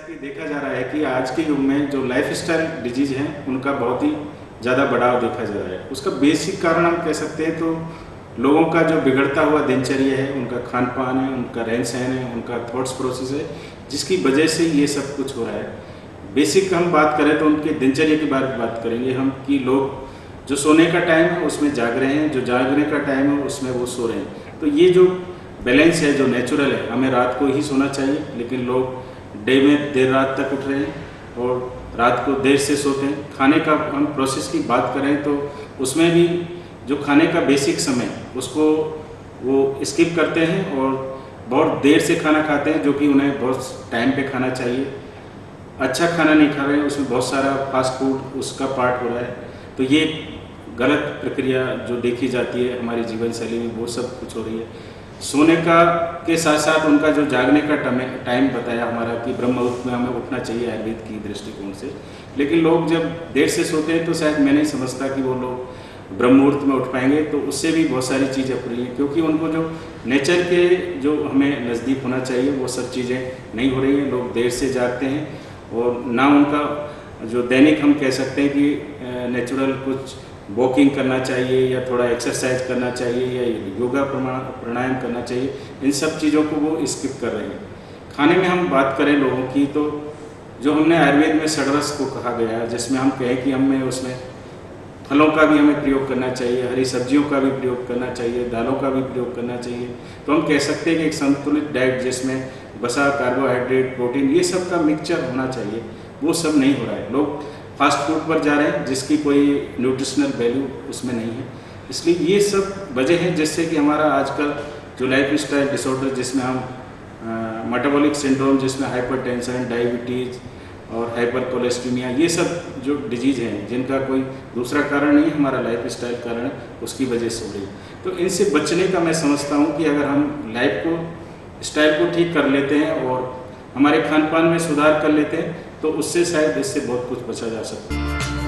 कि देखा जा रहा है कि आज के युग में जो लाइफस्टाइल डिजीज हैं उनका बहुत ही ज़्यादा बढ़ाव देखा जा रहा है। उसका बेसिक कारण हम कह सकते हैं तो लोगों का जो बिगड़ता हुआ दिनचर्या है, उनका खान पान है, उनका रहन सहन है, उनका थॉट्स प्रोसेस है, जिसकी वजह से ये सब कुछ हो रहा है। बेसिक हम बात करें तो उनके दिनचर्या के बारे में बात करेंगे हम कि लोग जो सोने का टाइम है उसमें जाग रहे हैं, जो जागने का टाइम है उसमें वो सो रहे हैं। तो ये जो बैलेंस है, जो नेचुरल है, हमें रात को ही सोना चाहिए, लेकिन लोग डे में देर रात तक उठ रहे हैं और रात को देर से सोते हैं। खाने का हम प्रोसेस की बात करें तो उसमें भी जो खाने का बेसिक समय उसको वो स्किप करते हैं और बहुत देर से खाना खाते हैं, जो कि उन्हें बहुत टाइम पे खाना चाहिए। अच्छा खाना नहीं खा रहे हैं, उसमें बहुत सारा फास्ट फूड उसका पार्ट हो रहा है। तो ये गलत प्रक्रिया जो देखी जाती है हमारी जीवन शैली में, वो सब कुछ हो रही है। सोने का के साथ साथ उनका जो जागने का टाइम बताया हमारा कि ब्रह्म मुहूर्त में हमें उठना चाहिए आयुर्वेद की दृष्टिकोण से, लेकिन लोग जब देर से सोते हैं तो शायद मैं नहीं समझता कि वो लोग ब्रह्म मुहूर्त में उठ पाएंगे। तो उससे भी बहुत सारी चीज़ें हो रही हैं, क्योंकि उनको जो नेचर के जो हमें नज़दीक होना चाहिए वो सब चीज़ें नहीं हो रही हैं। लोग देर से जागते हैं और ना उनका जो दैनिक हम कह सकते हैं कि नेचुरल कुछ वॉकिंग करना चाहिए या थोड़ा एक्सरसाइज करना चाहिए या योगा प्राणायाम करना चाहिए, इन सब चीज़ों को वो स्किप कर रहे हैं। खाने में हम बात करें लोगों की तो जो हमने आयुर्वेद में षड्रस को कहा गया है, जिसमें हम कहें कि हमें उसमें फलों का भी हमें प्रयोग करना चाहिए, हरी सब्जियों का भी प्रयोग करना चाहिए, दालों का भी प्रयोग करना चाहिए। तो हम कह सकते हैं कि एक संतुलित डाइट जिसमें वसा, कार्बोहाइड्रेट, प्रोटीन, ये सब का मिक्सचर होना चाहिए, वो सब नहीं हो रहा है। लोग फास्ट फूड पर जा रहे हैं जिसकी कोई न्यूट्रिशनल वैल्यू उसमें नहीं है। इसलिए ये सब वजह है जिससे कि हमारा आजकल जो लाइफ स्टाइल डिसऑर्डर, जिसमें हम मेटाबॉलिक सिंड्रोम, जिसमें हाइपरटेंशन, डायबिटीज़ और हाइपर कोलेस्ट्रीमिया, ये सब जो डिजीज़ हैं जिनका कोई दूसरा कारण नहीं है, हमारा लाइफ स्टाइल कारण है, उसकी वजह से हो रही है। तो इनसे बचने का मैं समझता हूँ कि अगर हम लाइफ को स्टाइल को ठीक कर लेते हैं और हमारे खान पान में सुधार कर लेते हैं तो उससे शायद इससे बहुत कुछ बचा जा सकता है।